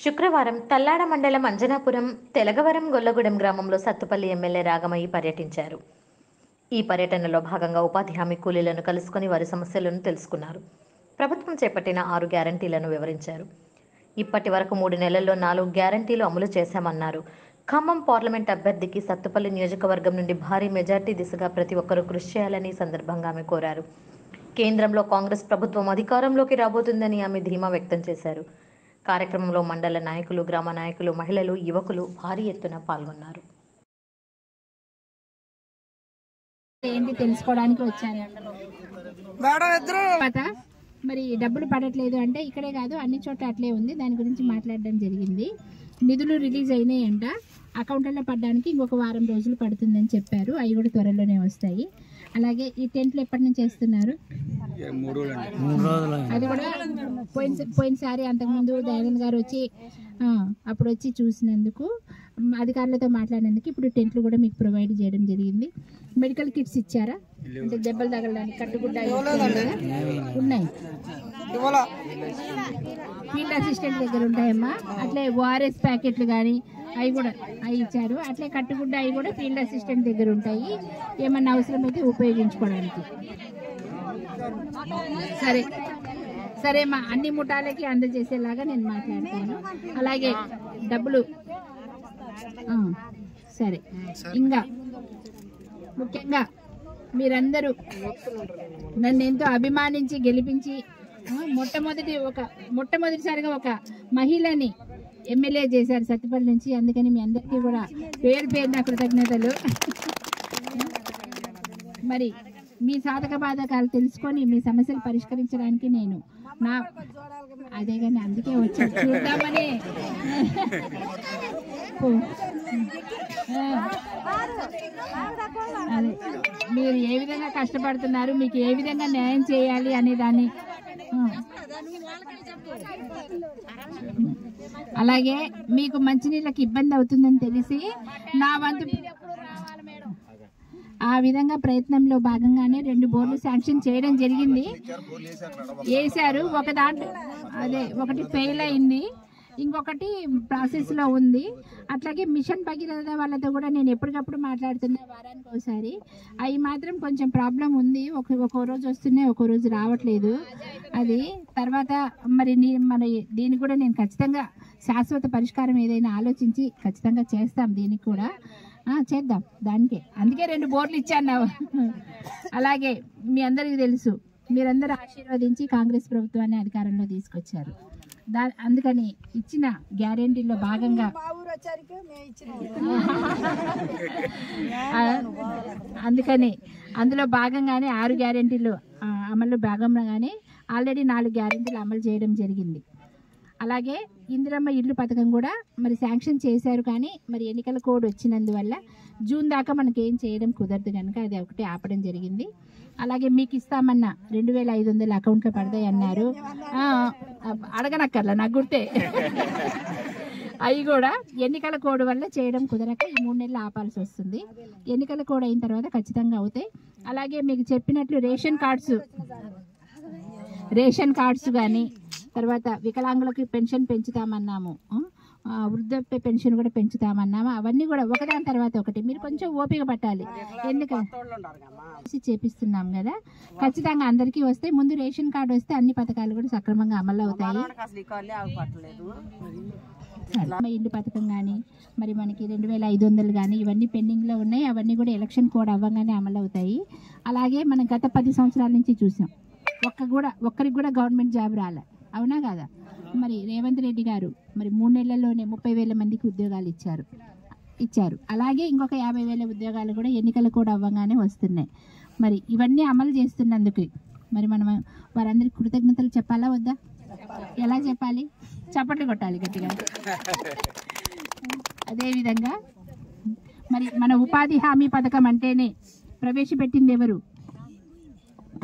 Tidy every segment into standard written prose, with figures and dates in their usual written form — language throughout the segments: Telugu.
శుక్రవారం తల్లాడ మండలం అంజనాపురం తెలగవరం గొల్లగూడెం గ్రామంలో సత్తుపల్లి ఎమ్మెల్యే రాగమయ్యి పర్యటించారు. ఈ పర్యటనలో భాగంగా ఉపాధి హామీ కూలీలను కలుసుకుని వారి సమస్యలను తెలుసుకున్నారు. ప్రభుత్వం చేపట్టిన 6 గ్యారంటీలను వివరించారు. ఇప్పటి వరకు 3 నెలల్లో 4 గ్యారంటీలు అమలు చేశామన్నారు. ఖమ్మం పార్లమెంట్ అభ్యర్థికి సత్తుపల్లి నియోజకవర్గం నుండి భారీ మెజార్టీ దిశగా ప్రతి ఒక్కరూ కృషి చేయాలని సందర్భంగా ఆమె కోరారు. కేంద్రంలో కాంగ్రెస్ ప్రభుత్వం అధికారంలోకి రాబోతుందని ఆమె ధీమా వ్యక్తం చేశారు. కార్యక్రమంలో మండల నాయకులు, గ్రామ నాయకులు, మహిళలు, యువకులు భారీ ఎత్తున పాల్గొన్నారు. ఏంటి తెలుసుకోవడానికి వచ్చాను. మరి డబ్బులు పడట్లేదు అంటే ఇక్కడే కాదు అన్ని చోట్ల అట్లే ఉంది. దాని గురించి మాట్లాడడం జరిగింది. నిధులు రిలీజ్ అయినాయంట, అకౌంట్లలో పడడానికి ఇంకొక వారం రోజులు పడుతుందని చెప్పారు. అవి కూడా త్వరలోనే వస్తాయి. అలాగే ఈ టెంట్లు ఎప్పటి నుంచి వేస్తున్నారు? అది కూడా పోయినసారి అంతకుముందు దయానంద్ గారు వచ్చి అప్పుడు వచ్చి చూసినందుకు, అధికారులతో మాట్లాడినందుకు ఇప్పుడు టెంట్లు కూడా మీకు ప్రొవైడ్ చేయడం జరిగింది. మెడికల్ కిట్స్ ఇచ్చారా? అంటే దెబ్బలు తగలడానికి కట్టుగుడ్డ ఉన్నాయి. ఫీల్డ్ అసిస్టెంట్ దగ్గర ఉంటాయమ్మా. అట్లే ఓఆర్ఎస్ ప్యాకెట్లు కానీ అవి కూడా అవి ఇచ్చారు. అట్లే కట్టుగుడ్డ అవి కూడా ఫీల్డ్ అసిస్టెంట్ దగ్గర ఉంటాయి, ఏమన్నా అవసరమైతే ఉపయోగించుకోవడానికి. సరే మా అన్ని ముఠాలకి అందజేసేలాగా నేను మాట్లాడతాను. అలాగే డబ్బులు సరే. ఇంకా ముఖ్యంగా మీరందరూ నన్ను ఎంతో అభిమానించి గెలిపించి మొట్టమొదటిసారిగా ఒక మహిళని ఎమ్మెల్యే చేశారు సత్తుపల్లి నుంచి. అందుకని మీ అందరికీ కూడా పేరున కృతజ్ఞతలు. మరి మీ సాధక బాధకాలు తెలుసుకొని మీ సమస్యలు పరిష్కరించడానికి నేను అదే కానీ అందుకే వచ్చి చూద్దామని. అదే మీరు ఏ విధంగా కష్టపడుతున్నారు, మీకు ఏ విధంగా న్యాయం చేయాలి అనే దాన్ని. అలాగే మీకు మంచినీళ్ళకి ఇబ్బంది అవుతుందని తెలిసి నా వంతు ఆ విధంగా ప్రయత్నంలో భాగంగానే 2 బోర్లు శాంక్షన్ చేయడం జరిగింది. వేశారు. ఒకటి ఫెయిల్ అయింది, ఇంకొకటి ప్రాసెస్లో ఉంది. అట్లాగే మిషన్ భగీరథ వాళ్ళతో కూడా నేను ఎప్పటికప్పుడు మాట్లాడుతున్నా, వారానికి ఒకసారి. అవి మాత్రం కొంచెం ప్రాబ్లం ఉంది. ఒక్కో రోజు వస్తున్నాయి, ఒక్కో రోజు రావట్లేదు. అది తర్వాత మరి దీనికి కూడా నేను ఖచ్చితంగా శాశ్వత పరిష్కారం ఏదైనా ఆలోచించి ఖచ్చితంగా చేస్తాం. దీనికి కూడా చేద్దాం. అందుకే 2 బోర్లు ఇచ్చాను. అలాగే మీ అందరికీ తెలుసు, మీరందరూ ఆశీర్వదించి కాంగ్రెస్ ప్రభుత్వాన్ని అధికారంలో తీసుకొచ్చారు. అందుకని ఇచ్చిన గ్యారెంటీలో భాగంగా అందులో భాగంగానే 6 గ్యారెంటీలు అమలు భాగంగానే ఆల్రెడీ 4 గ్యారెంటీలు అమలు చేయడం జరిగింది. అలాగే ఇందిరమ్మ ఇల్లు పథకం కూడా మరి శాంక్షన్ చేశారు. కానీ మరి ఎన్నికల కోడ్ వచ్చినందువల్ల జూన్ దాకా మనకేం చేయడం కుదరదు కనుక అది ఒకటి ఆపడం జరిగింది. అలాగే మీకు ఇస్తామన్న 2500 అకౌంట్లో పడతాయి అన్నారు. అడగనక్కర్లా, నాకు గుర్తే. అవి కూడా ఎన్నికల కోడ్ వల్ల చేయడం కుదరక ఈ 3 నెలలు ఆపాల్సి వస్తుంది. ఎన్నికల కోడ్ అయిన తర్వాత ఖచ్చితంగా అవుతాయి. అలాగే మీకు చెప్పినట్లు రేషన్ కార్డ్స్ కానీ, తర్వాత వికలాంగులకి పెన్షన్ పెంచుతామన్నాము, వృద్ధాప్య పెన్షన్ కూడా పెంచుతామన్నాము. అవన్నీ కూడా ఒకదాని తర్వాత ఒకటి మీరు కొంచెం ఓపిక పట్టాలి. ఎందుకంటే చేపిస్తున్నాం కదా, ఖచ్చితంగా అందరికీ వస్తే ముందు రేషన్ కార్డు వస్తే అన్ని పథకాలు కూడా సక్రమంగా అమలు అవుతాయి. ఇల్లు పథకం కానీ మరి మనకి 2500 కానీ ఇవన్నీ పెండింగ్లో ఉన్నాయి. అవన్నీ కూడా ఎలక్షన్ కోడ్ అవ్వగానే అమలు అవుతాయి. అలాగే మనం గత 10 సంవత్సరాల నుంచి చూసాం, ఒక్కరికి కూడా గవర్నమెంట్ జాబ్ రాలే, అవునా కదా? మరి రేవంత్ రెడ్డి గారు మరి 3 నెలల్లోనే 30,000 మందికి ఉద్యోగాలు ఇచ్చారు. అలాగే ఇంకొక 50,000 ఉద్యోగాలు కూడా ఎన్నికలు కూడా అవ్వగానే వస్తున్నాయి. మరి ఇవన్నీ అమలు చేస్తున్నందుకు మరి మనం వారందరికీ కృతజ్ఞతలు చెప్పాలా వద్దా? ఎలా చెప్పాలి? చప్పట్లు కొట్టాలి గట్టిగా. అదేవిధంగా మరి మన ఉపాధి హామీ పథకం అంటేనే ప్రవేశపెట్టింది ఎవరు?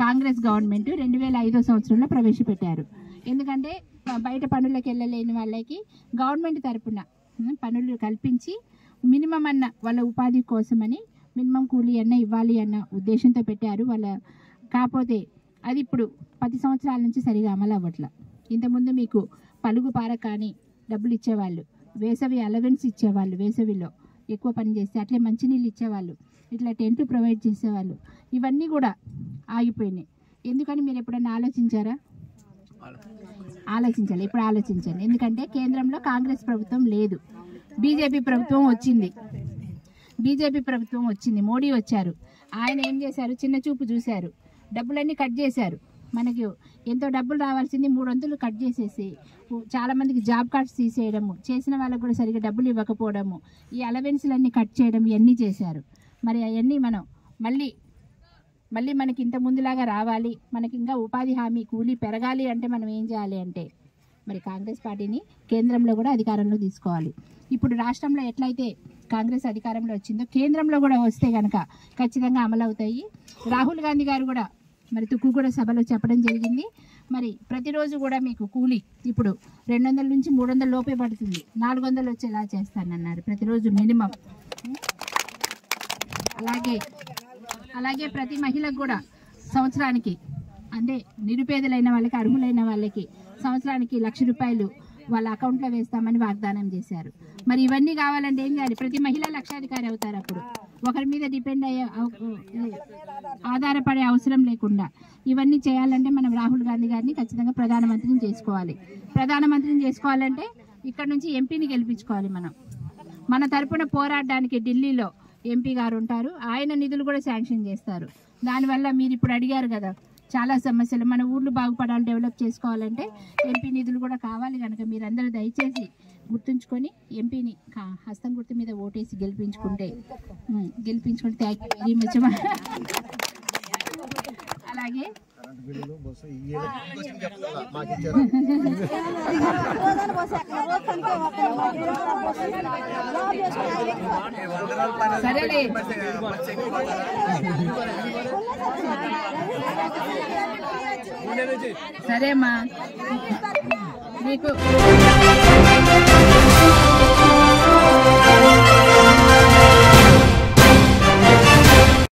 కాంగ్రెస్ గవర్నమెంట్ 2005 సంవత్సరంలో ప్రవేశపెట్టారు. ఎందుకంటే బయట పనులకు వెళ్ళలేని వాళ్ళకి గవర్నమెంట్ తరపున పనులు కల్పించి మినిమం అన్న వాళ్ళ ఉపాధి కోసమని మినిమం కూలీ అన్న ఇవ్వాలి అన్న ఉద్దేశంతో పెట్టారు. కాకపోతే అది ఇప్పుడు 10 సంవత్సరాల నుంచి సరిగా అమలు అవ్వట్ల. ఇంతకుముందు మీకు పలుగు పార కానీ డబ్బులు ఇచ్చేవాళ్ళు, వేసవి అలవెన్స్ ఇచ్చేవాళ్ళు, వేసవిలో ఎక్కువ పని చేస్తే అట్లే మంచినీళ్ళు ఇచ్చేవాళ్ళు, ఇట్లా టెంట్ ప్రొవైడ్ చేసేవాళ్ళు. ఇవన్నీ కూడా ఆగిపోయినాయి. ఎందుకని మీరు ఎప్పుడైనా ఆలోచించారా? ఆలోచించాలి. ఇప్పుడు ఆలోచించండి. ఎందుకంటే కేంద్రంలో కాంగ్రెస్ ప్రభుత్వం లేదు, బీజేపీ ప్రభుత్వం వచ్చింది. మోడీ వచ్చారు. ఆయన ఏం చేశారు? చిన్న చూపు చూశారు, డబ్బులన్నీ కట్ చేశారు. మనకి ఎంతో డబ్బులు రావాల్సింది 300 కట్ చేసేసి చాలామందికి జాబ్ కార్డ్స్ తీసేయడము, చేసిన వాళ్ళకు కూడా సరిగ్గా డబ్బులు ఇవ్వకపోవడము, ఈ అలవెన్స్లన్నీ కట్ చేయడం, ఇవన్నీ చేశారు. మరి అవన్నీ మనం మళ్ళీ మనకి ఇంత ముందులాగా రావాలి, మనకి ఇంకా ఉపాధి హామీ కూలీ పెరగాలి అంటే మనం ఏం చేయాలి అంటే మరి కాంగ్రెస్ పార్టీని కేంద్రంలో కూడా అధికారంలో తీసుకోవాలి. ఇప్పుడు రాష్ట్రంలో ఎట్లయితే కాంగ్రెస్ అధికారంలో వచ్చిందో కేంద్రంలో కూడా వస్తే కనుక ఖచ్చితంగా అమలు అవుతాయి. రాహుల్ గాంధీ గారు కూడా మరి తుక్కుగూడ సభలో చెప్పడం జరిగింది. మరి ప్రతిరోజు కూడా మీకు కూలీ ఇప్పుడు 200 నుంచి 300 లోపే పడుతుంది, 400 వచ్చేలా చేస్తానన్నారు ప్రతిరోజు మినిమం. అలాగే ప్రతి మహిళకు కూడా సంవత్సరానికి, అంటే నిరుపేదలైన వాళ్ళకి, అర్హులైన వాళ్ళకి సంవత్సరానికి 1,00,000 రూపాయలు వాళ్ళ అకౌంట్లో వేస్తామని వాగ్దానం చేశారు. మరి ఇవన్నీ కావాలంటే ఏం చేయాలి? ప్రతి మహిళ లక్షాధికారి అవుతారు. అప్పుడు ఒకరి మీద డిపెండ్ అయ్యే, ఆధారపడే అవసరం లేకుండా ఇవన్నీ చేయాలంటే మనం రాహుల్ గాంధీ గారిని ఖచ్చితంగా ప్రధానమంత్రిని చేసుకోవాలంటే ఇక్కడ నుంచి ఎంపీని గెలిపించుకోవాలి. మన తరపున పోరాడడానికి ఢిల్లీలో ఎంపీ గారు ఉంటారు, ఆయన నిధులు కూడా శాంక్షన్ చేస్తారు. దానివల్ల మీరు ఇప్పుడు అడిగారు కదా, చాలా సమస్యలు, మన ఊర్లు బాగుపడాలి, డెవలప్ చేసుకోవాలంటే ఎంపీ నిధులు కూడా కావాలి. కనుక మీరందరూ దయచేసి గుర్తుంచుకొని ఎంపీని హస్తం గుర్తు మీద ఓటేసి గెలిపించుకుంటే థ్యాంక్ యూ వెరీ మచ్. అలాగే సరేలే, సరేమ్మా మీకు